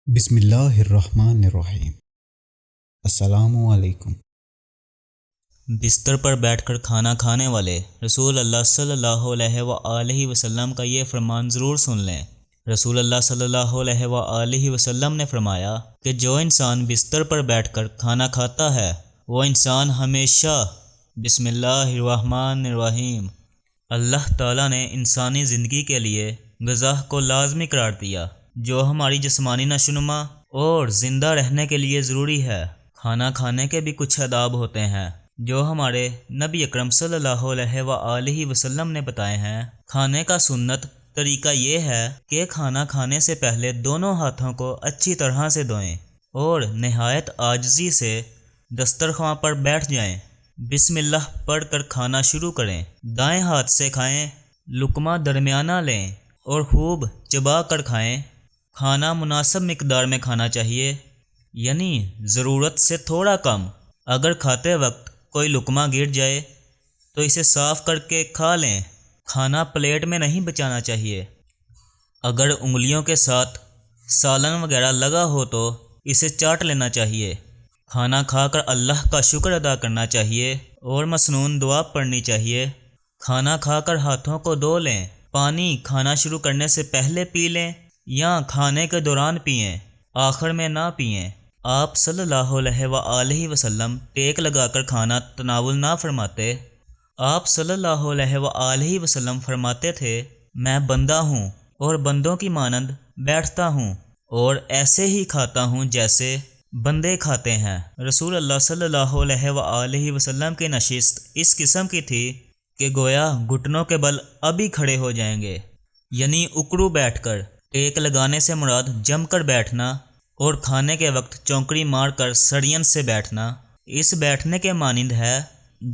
بسم اللہ الرحمن الرحیم۔ السلام علیکم۔ بستر پر بیٹھ کر کھانا کھانے والے رسول اللہ صلی اللہ علیہ وآلہ وسلم کا یہ فرمان ضرور سن لیں۔ رسول اللہ صلی اللہ علیہ وآلہ وسلم نے فرمایا کہ جو انسان بستر پر بیٹھ کر کھانا کھاتا ہے وہ انسان ہمیشہ بسم اللہ الرحمن الرحیم۔ اللہ تعالیٰ نے انسانی زندگی کے لیے غذا کو لازمی قرار دیا جو ہماری جسمانی نشوونما اور زندہ رہنے کے لیے ضروری ہے۔ کھانا کھانے کے بھی کچھ آداب ہوتے ہیں جو ہمارے نبی اکرم صلی اللہ علیہ وآلہ وسلم نے بتائے ہیں۔ کھانے کا سنت طریقہ یہ ہے کہ کھانا کھانے سے پہلے دونوں ہاتھوں کو اچھی طرح سے دھوئیں اور نہایت عاجزی سے دسترخوان پر بیٹھ جائیں۔ بسم اللہ پڑھ کر کھانا شروع کریں۔ دائیں ہاتھ سے کھائیں، لقمہ درمیانہ لیں اور خوب چبا کر کھائیں۔ کھانا مناسب مقدار میں کھانا چاہیے، یعنی ضرورت سے تھوڑا کم۔ اگر کھاتے وقت کوئی لقمہ گر جائے تو اسے صاف کر کے کھا لیں۔ کھانا پلیٹ میں نہیں بچانا چاہیے۔ اگر انگلیوں کے ساتھ سالن وغیرہ لگا ہو تو اسے چاٹ لینا چاہیے۔ کھانا کھا کر اللہ کا شکر ادا کرنا چاہیے اور مسنون دعا پڑھنی چاہیے۔ کھانا کھا کر ہاتھوں کو دھو لیں۔ پانی کھانا شروع کرنے سے پہلے پی لیں یا کھانے کے دوران پئیں، آخر میں نہ پئیں۔ آپ صلی اللہ علیہ وآلہ وسلم ٹیک لگا کر کھانا تناول نہ فرماتے۔ آپ صلی اللہ علیہ وآلہ وسلم فرماتے تھے، میں بندہ ہوں اور بندوں کی مانند بیٹھتا ہوں اور ایسے ہی کھاتا ہوں جیسے بندے کھاتے ہیں۔ رسول اللہ صلی اللہ علیہ وآلہ وسلم کی نشست اس قسم کی تھی کہ گویا گھٹنوں کے بل ابھی کھڑے ہو جائیں گے، یعنی اکڑو بیٹھ کر۔ ٹیک لگانے سے مراد جم کر بیٹھنا اور کھانے کے وقت چونکڑی مار کر سرین سے بیٹھنا اس بیٹھنے کے مانند ہے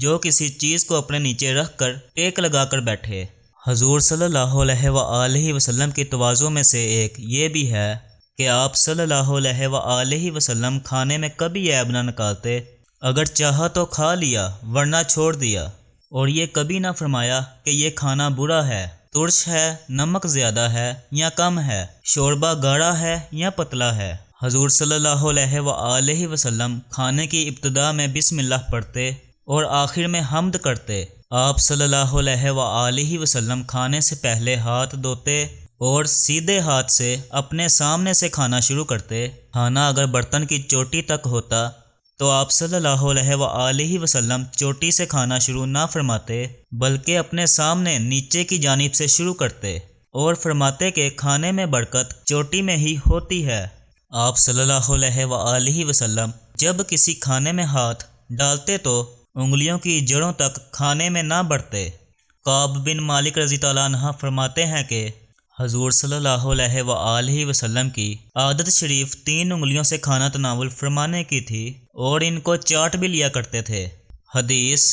جو کسی چیز کو اپنے نیچے رکھ کر ٹیک لگا کر بیٹھے۔ حضور صلی اللہ علیہ وآلہ وسلم کی تواضع میں سے ایک یہ بھی ہے کہ آپ صلی اللہ علیہ وآلہ وسلم کھانے میں کبھی عیب نہ نکالتے۔ اگر چاہا تو کھا لیا ورنہ چھوڑ دیا، اور یہ کبھی نہ فرمایا کہ یہ کھانا برا ہے، ترش ہے، نمک زیادہ ہے یا کم ہے، شوربہ گاڑھا ہے یا پتلا ہے۔ حضور صلی اللہ علیہ وآلہ وسلم کھانے کی ابتدا میں بسم اللہ پڑھتے اور آخر میں حمد کرتے۔ آپ صلی اللہ علیہ وآلہ وسلم کھانے سے پہلے ہاتھ دھوتے اور سیدھے ہاتھ سے اپنے سامنے سے کھانا شروع کرتے۔ کھانا اگر برتن کی چوٹی تک ہوتا تو آپ صلی اللہ علیہ وآلہ وسلم چوٹی سے کھانا شروع نہ فرماتے بلکہ اپنے سامنے نیچے کی جانب سے شروع کرتے اور فرماتے کہ کھانے میں برکت چوٹی میں ہی ہوتی ہے۔ آپ صلی اللہ علیہ وآلہ وسلم جب کسی کھانے میں ہاتھ ڈالتے تو انگلیوں کی جڑوں تک کھانے میں نہ بڑھتے۔ کعب بن مالک رضی اللہ عنہ فرماتے ہیں کہ حضور صلی اللہ علیہ وآلہ وسلم کی عادت شریف 3 انگلیوں سے کھانا تناول فرمانے کی تھی اور ان کو چاٹ بھی لیا کرتے تھے۔ حدیث: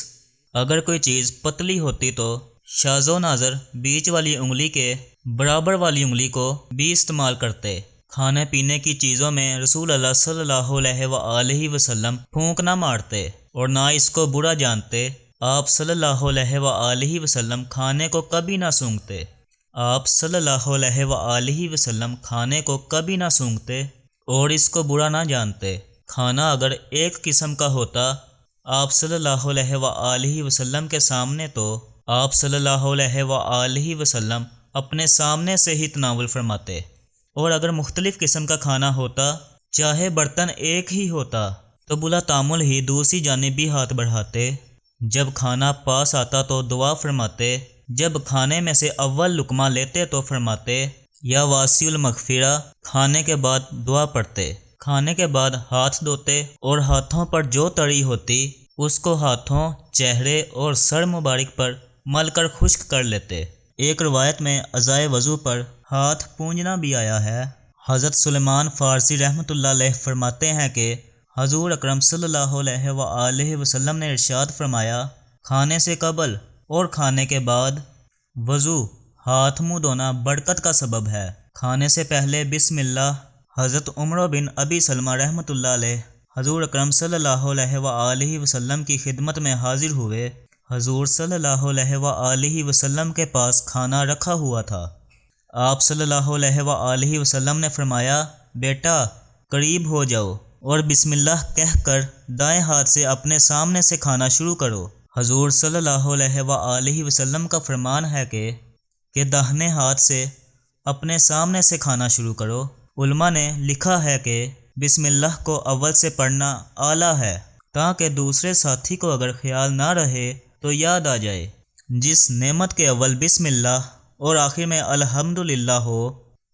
اگر کوئی چیز پتلی ہوتی تو شاذ و نادر بیچ والی انگلی کے برابر والی انگلی کو بھی استعمال کرتے۔ کھانے پینے کی چیزوں میں رسول اللہ صلی اللہ علیہ وآلہ وسلم پھونک نہ مارتے اور نہ اس کو برا جانتے۔ آپ صلی اللہ علیہ وآلہ وسلم کھانے کو کبھی نہ سونگھتے۔ آپ صلی اللہ علیہ وآلہ وسلم کھانے کو کبھی نہ سونگھتے اور اس کو برا نہ جانتے۔ کھانا اگر ایک قسم کا ہوتا آپ صلی اللہ علیہ وآلہ وسلم کے سامنے تو آپ صلی اللہ علیہ وآلہ وسلم اپنے سامنے سے ہی تناول فرماتے، اور اگر مختلف قسم کا کھانا ہوتا چاہے برتن ایک ہی ہوتا تو بلا تعامل ہی دوسری جانب بھی ہاتھ بڑھاتے۔ جب کھانا پاس آتا تو دعا فرماتے۔ جب کھانے میں سے اول لقمہ لیتے تو فرماتے یا واسع المغفرہ، کھانے کے بعد دعا پڑھتے۔ کھانے کے بعد ہاتھ دھوتے اور ہاتھوں پر جو تڑی ہوتی اس کو ہاتھوں، چہرے اور سر مبارک پر مل کر خشک کر لیتے۔ ایک روایت میں اعضائے وضو پر ہاتھ پونجنا بھی آیا ہے۔ حضرت سلیمان فارسی رحمۃ اللہ علیہ فرماتے ہیں کہ حضور اکرم صلی اللہ علیہ وآلہ وسلم نے ارشاد فرمایا، کھانے سے قبل اور کھانے کے بعد وضو ہاتھ منہ دھونا برکت کا سبب ہے۔ کھانے سے پہلے بسم اللہ۔ حضرت عمر بن ابی سلمہ رحمۃ اللہ علیہ حضور اکرم صلی اللہ علیہ وآلہ وسلم کی خدمت میں حاضر ہوئے۔ حضور صلی اللہ علیہ وآلہ وسلم کے پاس کھانا رکھا ہوا تھا۔ آپ صلی اللہ علیہ وآلہ وسلم نے فرمایا، بیٹا قریب ہو جاؤ اور بسم اللہ کہہ کر دائیں ہاتھ سے اپنے سامنے سے کھانا شروع کرو۔ حضور صلی اللہ علیہ وآلہ وسلم کا فرمان ہے کہ داہنے ہاتھ سے اپنے سامنے سے کھانا شروع کرو۔ علماء نے لکھا ہے کہ بسم اللہ کو اول سے پڑھنا اعلیٰ ہے تاکہ دوسرے ساتھی کو اگر خیال نہ رہے تو یاد آ جائے۔ جس نعمت کے اول بسم اللہ اور آخر میں الحمدللہ ہو،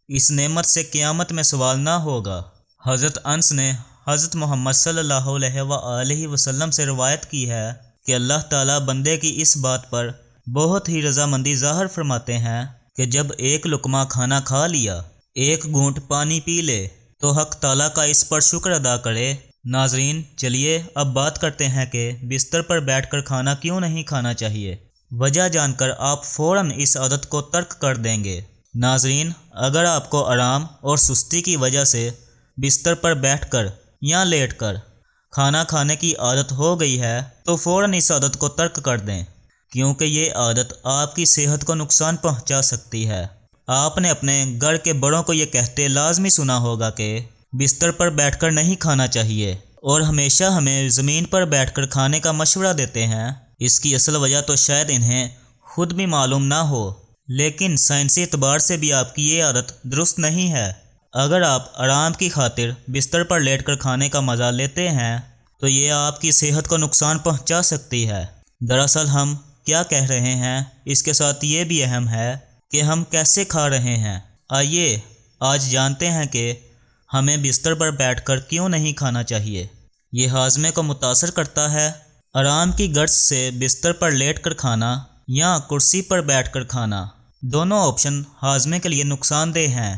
اس نعمت سے قیامت میں سوال نہ ہوگا۔ حضرت انس نے حضرت محمد صلی اللہ علیہ وآلہ وسلم سے روایت کی ہے کہ اللہ تعالیٰ بندے کی اس بات پر بہت ہی رضامندی ظاہر فرماتے ہیں کہ جب ایک لقمہ کھانا کھا لیا، ایک گھونٹ پانی پی لے تو حق تعالیٰ کا اس پر شکر ادا کرے۔ ناظرین، چلیے اب بات کرتے ہیں کہ بستر پر بیٹھ کر کھانا کیوں نہیں کھانا چاہیے۔ وجہ جان کر آپ فوراً اس عادت کو ترک کر دیں گے۔ ناظرین، اگر آپ کو آرام اور سستی کی وجہ سے بستر پر بیٹھ کر یا لیٹ کر کھانا کھانے کی عادت ہو گئی ہے تو فوراً اس عادت کو ترک کر دیں، کیونکہ یہ عادت آپ کی صحت کو نقصان پہنچا سکتی ہے۔ آپ نے اپنے گھر کے بڑوں کو یہ کہتے لازمی سنا ہوگا کہ بستر پر بیٹھ کر نہیں کھانا چاہیے، اور ہمیشہ ہمیں زمین پر بیٹھ کر کھانے کا مشورہ دیتے ہیں۔ اس کی اصل وجہ تو شاید انہیں خود بھی معلوم نہ ہو، لیکن سائنسی اعتبار سے بھی آپ کی یہ عادت درست نہیں ہے۔ اگر آپ آرام کی خاطر بستر پر لیٹ کر کھانے کا مزہ لیتے ہیں تو یہ آپ کی صحت کو نقصان پہنچا سکتی ہے۔ دراصل ہم کیا کہہ رہے ہیں، اس کے ساتھ یہ بھی اہم ہے کہ ہم کیسے کھا رہے ہیں۔ آئیے آج جانتے ہیں کہ ہمیں بستر پر بیٹھ کر کیوں نہیں کھانا چاہیے۔ یہ ہاضمے کو متاثر کرتا ہے۔ آرام کی غرض سے بستر پر لیٹ کر کھانا یا کرسی پر بیٹھ کر کھانا، دونوں آپشن ہاضمے کے لیے نقصان دہ ہیں۔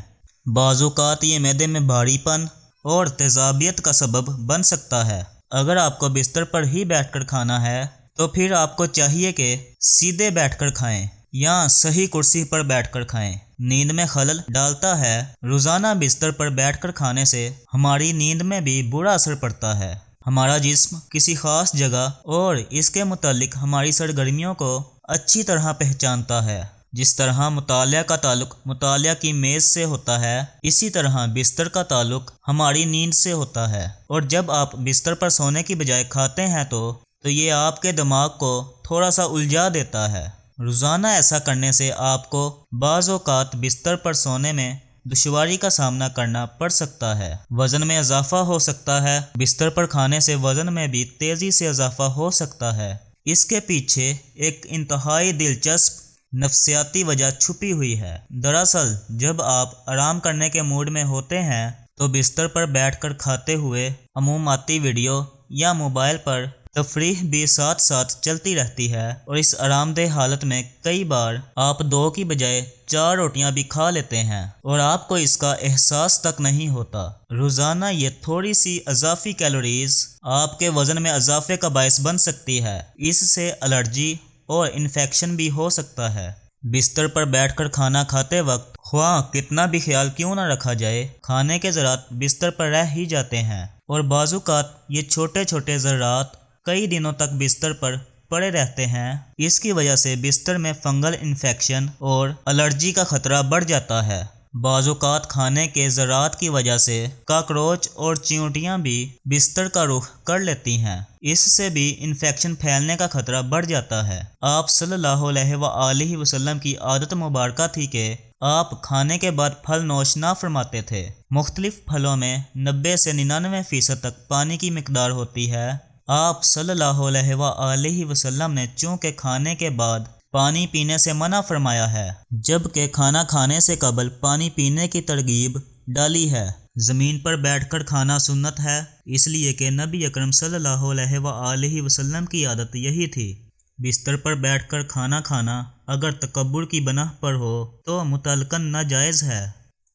بعض اوقات یہ معدے میں بھاری پن اور تیزابیت کا سبب بن سکتا ہے۔ اگر آپ کو بستر پر ہی بیٹھ کر کھانا ہے تو پھر آپ کو چاہیے کہ سیدھے بیٹھ کر کھائیں یا صحیح کرسی پر بیٹھ کر کھائیں۔ نیند میں خلل ڈالتا ہے۔ روزانہ بستر پر بیٹھ کر کھانے سے ہماری نیند میں بھی برا اثر پڑتا ہے۔ ہمارا جسم کسی خاص جگہ اور اس کے متعلق ہماری سرگرمیوں کو اچھی طرح پہچانتا ہے۔ جس طرح مطالعہ کا تعلق مطالعہ کی میز سے ہوتا ہے، اسی طرح بستر کا تعلق ہماری نیند سے ہوتا ہے، اور جب آپ بستر پر سونے کی بجائے کھاتے ہیں تو یہ آپ کے دماغ کو تھوڑا سا الجھا دیتا ہے۔ روزانہ ایسا کرنے سے آپ کو بعض اوقات بستر پر سونے میں دشواری کا سامنا کرنا پڑ سکتا ہے۔ وزن میں اضافہ ہو سکتا ہے۔ بستر پر کھانے سے وزن میں بھی تیزی سے اضافہ ہو سکتا ہے۔ اس کے پیچھے ایک انتہائی دلچسپ نفسیاتی وجہ چھپی ہوئی ہے۔ دراصل جب آپ آرام کرنے کے موڈ میں ہوتے ہیں تو بستر پر بیٹھ کر کھاتے ہوئے عموماتی ویڈیو یا موبائل پر تفریح بھی ساتھ ساتھ چلتی رہتی ہے، اور اس آرام دہ حالت میں کئی بار آپ 2 کی بجائے 4 روٹیاں بھی کھا لیتے ہیں اور آپ کو اس کا احساس تک نہیں ہوتا۔ روزانہ یہ تھوڑی سی اضافی کیلوریز آپ کے وزن میں اضافے کا باعث بن سکتی ہے۔ اس سے الرجی اور انفیکشن بھی ہو سکتا ہے۔ بستر پر بیٹھ کر کھانا کھاتے وقت خواہ کتنا بھی خیال کیوں نہ رکھا جائے، کھانے کے ذرات بستر پر رہ ہی جاتے ہیں، اور بعض اوقات یہ چھوٹے چھوٹے ذرات کئی دنوں تک بستر پر پڑے رہتے ہیں۔ اس کی وجہ سے بستر میں فنگل انفیکشن اور الرجی کا خطرہ بڑھ جاتا ہے۔ بعض اوقات کھانے کے ذرات کی وجہ سے کاکروچ اور چیونٹیاں بھی بستر کا رخ کر لیتی ہیں۔ اس سے بھی انفیکشن پھیلنے کا خطرہ بڑھ جاتا ہے۔ آپ صلی اللہ علیہ وآلہ وسلم کی عادت مبارکہ تھی کہ آپ کھانے کے بعد پھل نوش نہ فرماتے تھے۔ مختلف پھلوں میں 90 سے 99% تک پانی کی مقدار ہوتی ہے۔ آپ صلی اللہ علیہ وآلہ وسلم نے چونکہ کھانے کے بعد پانی پینے سے منع فرمایا ہے، جبکہ کھانا کھانے سے قبل پانی پینے کی ترغیب ڈالی ہے۔ زمین پر بیٹھ کر کھانا سنت ہے، اس لیے کہ نبی اکرم صلی اللہ علیہ وآلہ وسلم کی عادت یہی تھی۔ بستر پر بیٹھ کر کھانا کھانا اگر تکبر کی بنا پر ہو تو مطلقاً ناجائز ہے،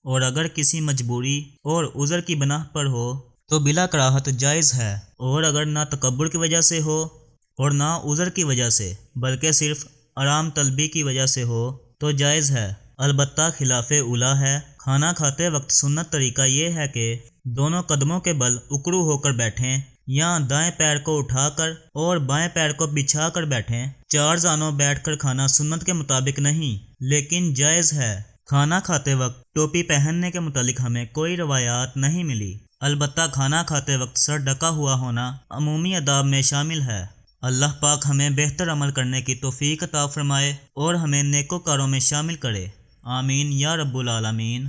اور اگر کسی مجبوری اور عذر کی بنا پر ہو تو بلا کراہت جائز ہے، اور اگر نہ تکبر کی وجہ سے ہو اور نہ عذر کی وجہ سے بلکہ صرف آرام طلبی کی وجہ سے ہو تو جائز ہے، البتہ خلاف اولیٰ ہے۔ کھانا کھاتے وقت سنت طریقہ یہ ہے کہ دونوں قدموں کے بل اکڑو ہو کر بیٹھیں، یا دائیں پیر کو اٹھا کر اور بائیں پیر کو بچھا کر بیٹھیں۔ 4 زانوں بیٹھ کر کھانا سنت کے مطابق نہیں لیکن جائز ہے۔ کھانا کھاتے وقت ٹوپی پہننے کے متعلق ہمیں کوئی روایات نہیں ملی، البتہ کھانا کھاتے وقت سر ڈھکا ہوا ہونا عمومی آداب میں شامل ہے۔ اللہ پاک ہمیں بہتر عمل کرنے کی توفیق عطا فرمائے اور ہمیں نیکوکاروں میں شامل کرے، آمین یا رب العالمین۔